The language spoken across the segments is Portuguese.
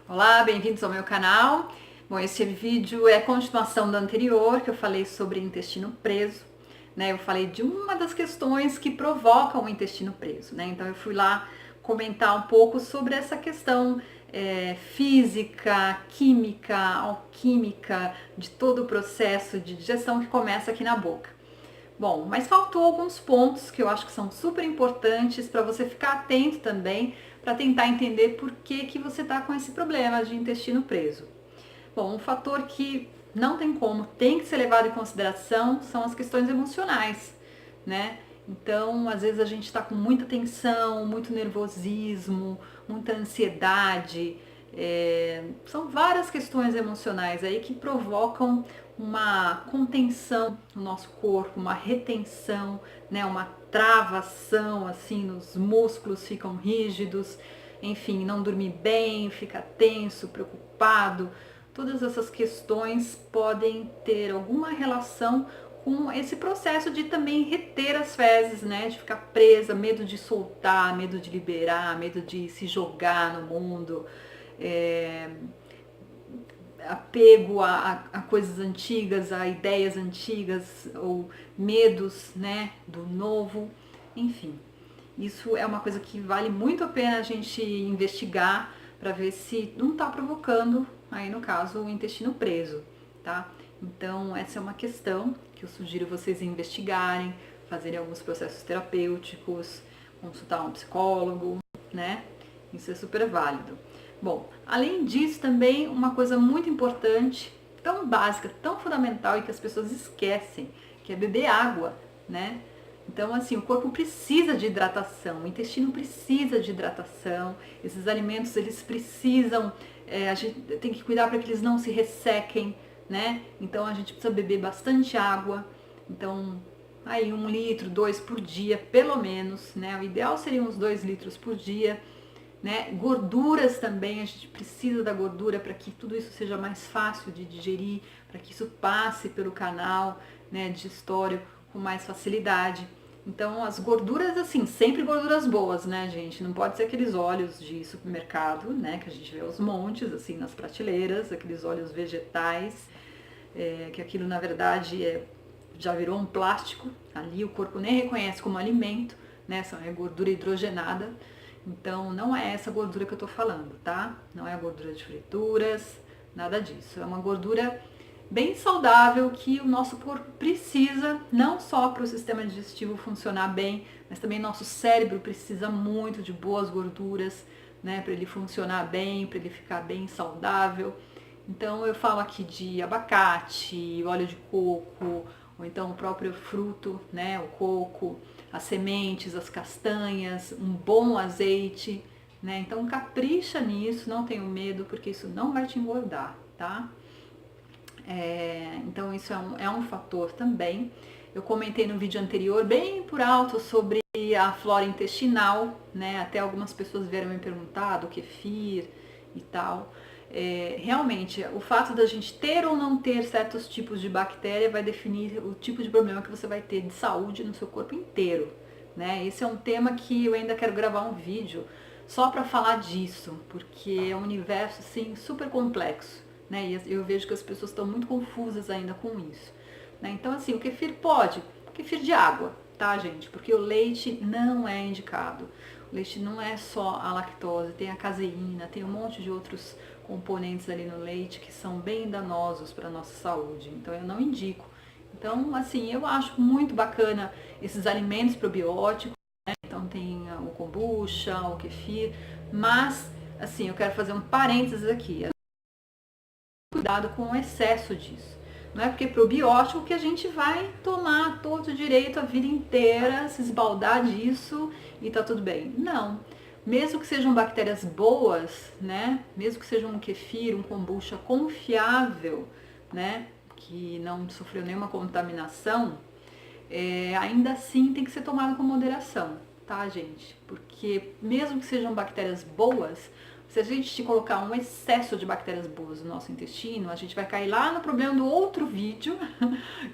Olá, bem-vindos ao meu canal. Bom, esse vídeo é continuação do anterior, que eu falei sobre intestino preso, né? Eu falei de uma das questões que provocam o intestino preso, né? Então eu fui lá comentar um pouco sobre essa questão física, química, alquímica, de todo o processo de digestão que começa aqui na boca. Bom, mas faltou alguns pontos que eu acho que são super importantes para você ficar atento também, para tentar entender por que você está com esse problema de intestino preso. Bom, um fator que não tem como, tem que ser levado em consideração são as questões emocionais, né? Então, às vezes a gente está com muita tensão, muito nervosismo, muita ansiedade. São várias questões emocionais aí que provocam uma contenção no nosso corpo, uma retenção, né? Uma travação assim nos músculos, ficam rígidos, enfim, não dormir bem, fica tenso, preocupado. Todas essas questões podem ter alguma relação com esse processo de também reter as fezes, né? De ficar presa, medo de soltar, medo de liberar, medo de se jogar no mundo, é, apego a coisas antigas, a ideias antigas ou medos, né? Do novo, enfim. Isso é uma coisa que vale muito a pena a gente investigar para ver se não está provocando, aí no caso, o intestino preso, tá? Então, essa é uma questão que eu sugiro vocês investigarem, fazerem alguns processos terapêuticos, consultar um psicólogo, né? Isso é super válido. Bom, além disso, também uma coisa muito importante, tão básica, tão fundamental e que as pessoas esquecem, que é beber água, né? Então, assim, o corpo precisa de hidratação, o intestino precisa de hidratação, esses alimentos, eles precisam, a gente tem que cuidar para que eles não se ressequem, né? Então, a gente precisa beber bastante água, então, aí 1 litro, 2 por dia, pelo menos, né? O ideal seria uns 2 litros por dia, né? Gorduras também, a gente precisa da gordura para que tudo isso seja mais fácil de digerir, para que isso passe pelo canal, né, digestório com mais facilidade. Então, as gorduras, assim, sempre gorduras boas, né, gente? Não pode ser aqueles óleos de supermercado, né, que a gente vê aos montes, assim, nas prateleiras, aqueles óleos vegetais, que aquilo, na verdade, já virou um plástico. Ali o corpo nem reconhece como alimento, né? É gordura hidrogenada. Então, não é essa gordura que eu tô falando, tá? Não é a gordura de frituras, nada disso. É uma gordura bem saudável que o nosso corpo precisa, não só para o sistema digestivo funcionar bem, mas também nosso cérebro precisa muito de boas gorduras, né, para ele funcionar bem, para ele ficar bem saudável. Então eu falo aqui de abacate, óleo de coco, ou então o próprio fruto, né, o coco, as sementes, as castanhas, um bom azeite, né? Então capricha nisso, não tenha medo, porque isso não vai te engordar, tá? Então isso é um fator também. Eu comentei no vídeo anterior, bem por alto, sobre a flora intestinal, né? Até algumas pessoas vieram me perguntar do kefir e tal. Realmente, o fato da gente ter ou não ter certos tipos de bactéria vai definir o tipo de problema que você vai ter de saúde no seu corpo inteiro, né? Esse é um tema que eu ainda quero gravar um vídeo só para falar disso, porque é um universo assim super complexo, né? E eu vejo que as pessoas estão muito confusas ainda com isso, né? Então, assim, o kefir pode, kefir de água, tá, gente? Porque o leite não é indicado. O leite não é só a lactose, tem a caseína, tem um monte de outros componentes ali no leite que são bem danosos para a nossa saúde. Então, eu não indico. Então, assim, eu acho muito bacana esses alimentos probióticos, né? Então, tem o kombucha, o kefir, mas, assim, eu quero fazer um parênteses aqui. Cuidado com o excesso disso. Não é porque é probiótico que a gente vai tomar todo direito a vida inteira, se esbaldar disso e tá tudo bem. Não. Mesmo que sejam bactérias boas, né? Mesmo que seja um kefir, um kombucha confiável, né? Que não sofreu nenhuma contaminação, ainda assim tem que ser tomado com moderação, tá, gente? Porque mesmo que sejam bactérias boas, Se a gente colocar um excesso de bactérias boas no nosso intestino, a gente vai cair lá no problema do outro vídeo,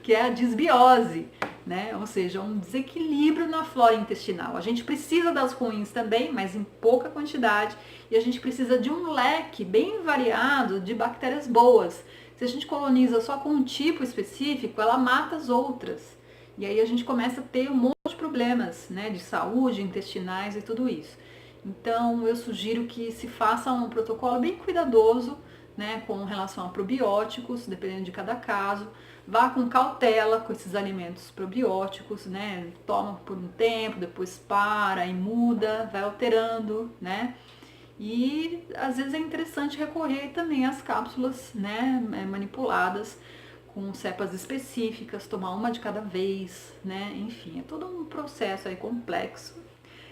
que é a disbiose, né? Ou seja, um desequilíbrio na flora intestinal. A gente precisa das ruins também, mas em pouca quantidade, e a gente precisa de um leque bem variado de bactérias boas. Se a gente coloniza só com um tipo específico, ela mata as outras. E aí a gente começa a ter um monte de problemas, né, de saúde, intestinais e tudo isso. Então eu sugiro que se faça um protocolo bem cuidadoso, né, com relação a probióticos, dependendo de cada caso. Vá com cautela com esses alimentos probióticos, né? Toma por um tempo, depois para e muda, vai alterando, né? E às vezes é interessante recorrer também às cápsulas, né, manipuladas com cepas específicas, tomar uma de cada vez, né? Enfim, é todo um processo aí complexo.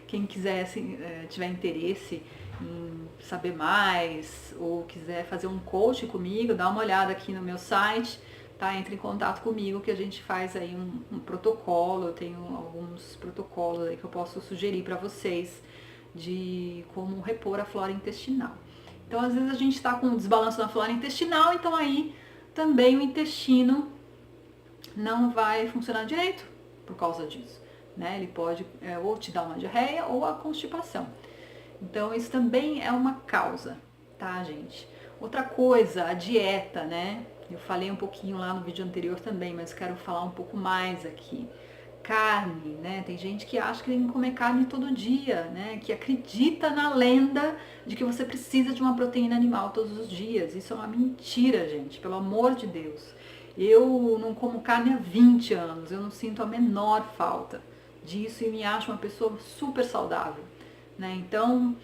Quem quiser, assim, tiver interesse em saber mais ou quiser fazer um coach comigo, dá uma olhada aqui no meu site, tá? Entre em contato comigo que a gente faz aí um protocolo. Eu tenho alguns protocolos aí que eu posso sugerir para vocês de como repor a flora intestinal. Então, às vezes a gente está com um desbalanço na flora intestinal, então aí também o intestino não vai funcionar direito por causa disso, né? Ele pode ou te dar uma diarreia ou a constipação. Então, isso também é uma causa, tá, gente? Outra coisa, a dieta, né? Eu falei um pouquinho lá no vídeo anterior também, mas quero falar um pouco mais aqui. Carne, né? Tem gente que acha que tem que comer carne todo dia, né? Que acredita na lenda de que você precisa de uma proteína animal todos os dias. Isso é uma mentira, gente, pelo amor de Deus. Eu não como carne há 20 anos, eu não sinto a menor falta disso e me acho uma pessoa super saudável, né? Então,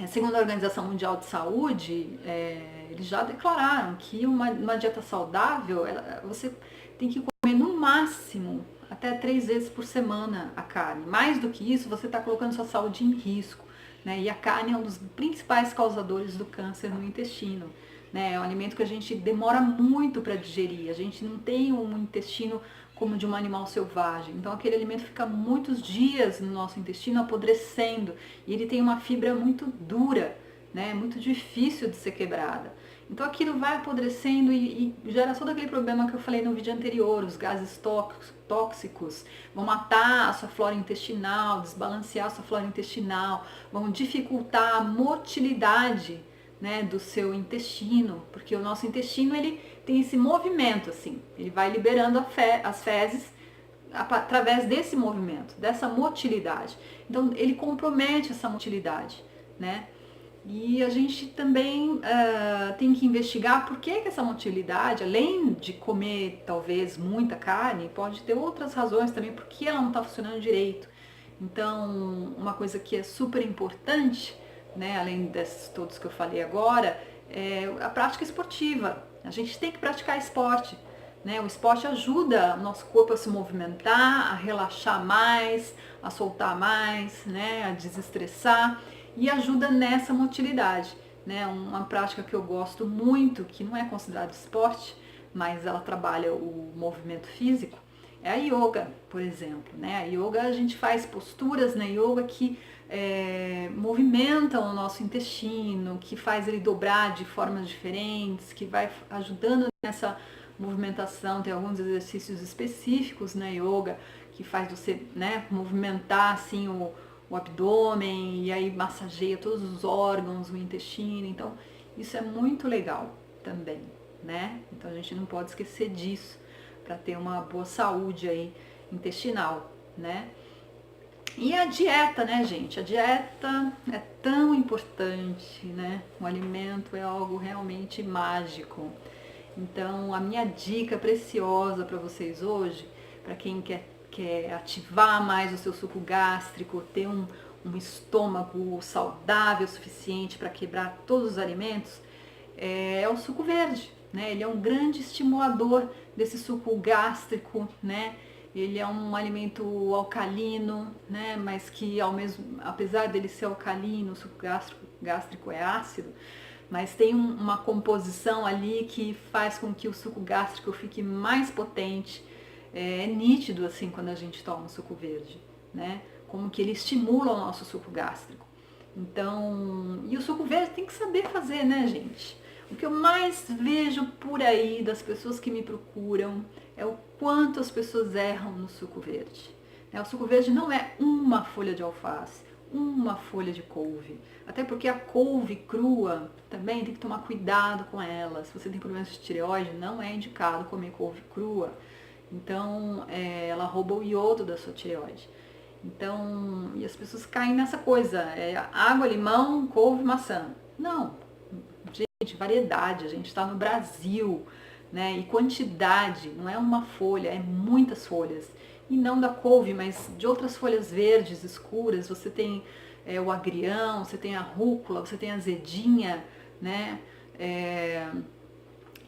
segundo a Organização Mundial de Saúde, eles já declararam que uma dieta saudável, você tem que comer no máximo até 3 vezes por semana a carne. Mais do que isso, você está colocando sua saúde em risco, né? E a carne é um dos principais causadores do câncer no intestino, né? É um alimento que a gente demora muito para digerir. A gente não tem um intestino como de um animal selvagem. Então aquele alimento fica muitos dias no nosso intestino apodrecendo e ele tem uma fibra muito dura, né? Muito difícil de ser quebrada. Então aquilo vai apodrecendo e gera todo aquele problema que eu falei no vídeo anterior. Os gases tóxicos vão matar a sua flora intestinal, desbalancear a sua flora intestinal, vão dificultar a motilidade, né, do seu intestino, porque o nosso intestino ele tem esse movimento assim, ele vai liberando as fezes através desse movimento, dessa motilidade. Então ele compromete essa motilidade, né? E a gente também tem que investigar por que essa motilidade, além de comer talvez muita carne, pode ter outras razões também porque ela não está funcionando direito. Então, uma coisa que é super importante, né, além desses todos que eu falei agora, é a prática esportiva. A gente tem que praticar esporte, né? O esporte ajuda o nosso corpo a se movimentar, a relaxar mais, a soltar mais, né, a desestressar e ajuda nessa motilidade, né? Uma prática que eu gosto muito, que não é considerado esporte, mas ela trabalha o movimento físico, é a yoga, por exemplo, né? A yoga, a gente faz posturas na yoga que movimentam o nosso intestino, que faz ele dobrar de formas diferentes, que vai ajudando nessa movimentação. Tem alguns exercícios específicos na yoga que faz você, né, movimentar assim o abdômen e aí massageia todos os órgãos, o intestino. Então isso é muito legal também, né? Então a gente não pode esquecer disso para ter uma boa saúde aí intestinal, né? E a dieta, né, gente? A dieta é tão importante, né? O alimento é algo realmente mágico. Então, a minha dica preciosa para vocês hoje, para quem quer ativar mais o seu suco gástrico, ter um estômago saudável o suficiente para quebrar todos os alimentos, é o suco verde, né? Ele é um grande estimulador desse suco gástrico, né? Ele é um alimento alcalino, né? Mas que apesar dele ser alcalino, o suco gástrico é ácido, mas tem uma composição ali que faz com que o suco gástrico fique mais potente. É nítido assim quando a gente toma um suco verde, né? Como que ele estimula o nosso suco gástrico. Então, e o suco verde tem que saber fazer, né, gente? O que eu mais vejo por aí das pessoas que me procuram é o quanto as pessoas erram no suco verde. O suco verde não é uma folha de alface, uma folha de couve. Até porque a couve crua também tem que tomar cuidado com ela. Se você tem problemas de tireoide, não é indicado comer couve crua. Então, ela rouba o iodo da sua tireoide. Então, e as pessoas caem nessa coisa, água, limão, couve, maçã. Não, gente, variedade, a gente está no Brasil, né? E quantidade, não é uma folha, é muitas folhas. E não da couve, mas de outras folhas verdes escuras. Você tem o agrião, você tem a rúcula, você tem a azedinha, né?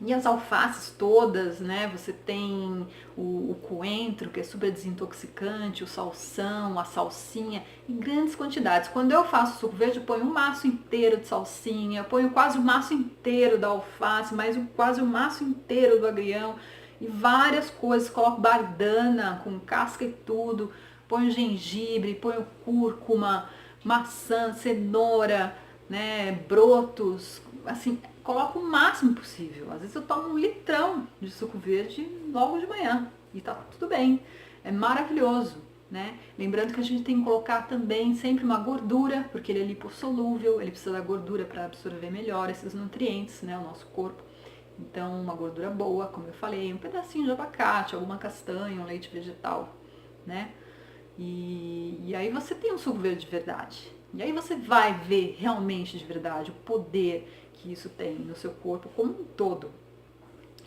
E as alfaces todas, né? Você tem o coentro, que é super desintoxicante, o salsão, a salsinha, em grandes quantidades. Quando eu faço suco verde, eu ponho um maço inteiro de salsinha, eu ponho quase o maço inteiro da alface, mais quase o maço inteiro do agrião, e várias coisas. Coloco bardana com casca e tudo, ponho gengibre, ponho cúrcuma, maçã, cenoura, né? Brotos, assim, coloco o máximo possível. Às vezes eu tomo 1 litrão de suco verde logo de manhã e tá tudo bem. É maravilhoso, né? Lembrando que a gente tem que colocar também sempre uma gordura, porque ele é lipossolúvel, ele precisa da gordura para absorver melhor esses nutrientes, né? O nosso corpo. Então, uma gordura boa, como eu falei, um pedacinho de abacate, alguma castanha, um leite vegetal, né? E aí você tem um suco verde de verdade. E aí você vai ver realmente de verdade o poder que isso tem no seu corpo como um todo.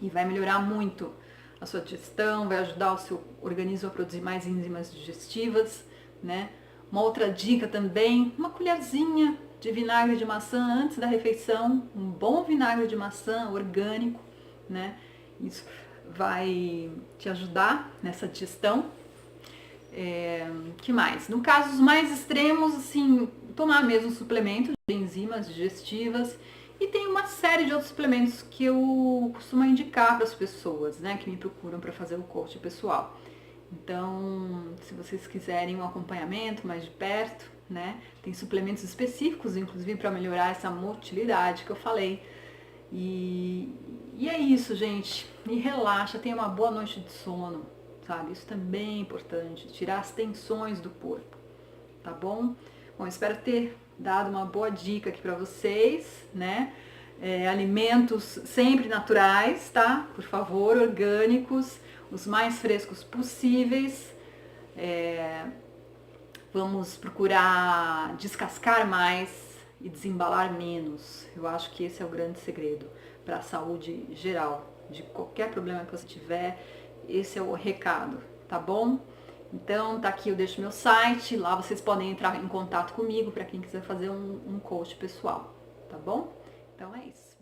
E vai melhorar muito a sua digestão, vai ajudar o seu organismo a produzir mais enzimas digestivas, né? Uma outra dica também, uma colherzinha de vinagre de maçã antes da refeição, um bom vinagre de maçã orgânico, né? Isso vai te ajudar nessa digestão. Que mais? No casos mais extremos, assim, tomar mesmo suplemento de enzimas digestivas. E tem uma série de outros suplementos que eu costumo indicar para as pessoas, né, que me procuram para fazer o coach pessoal. Então, se vocês quiserem um acompanhamento mais de perto, né, tem suplementos específicos, inclusive para melhorar essa motilidade que eu falei. E é isso, gente. E relaxa, tenha uma boa noite de sono, sabe? Isso também é importante, tirar as tensões do corpo, tá bom? Bom, espero ter dado uma boa dica aqui para vocês, né? Alimentos sempre naturais, tá? Por favor, orgânicos, os mais frescos possíveis. Vamos procurar descascar mais e desembalar menos. Eu acho que esse é o grande segredo para a saúde geral, de qualquer problema que você tiver. Esse é o recado, tá bom? Então, tá aqui, eu deixo meu site, lá vocês podem entrar em contato comigo para quem quiser fazer um coach pessoal, tá bom? Então é isso.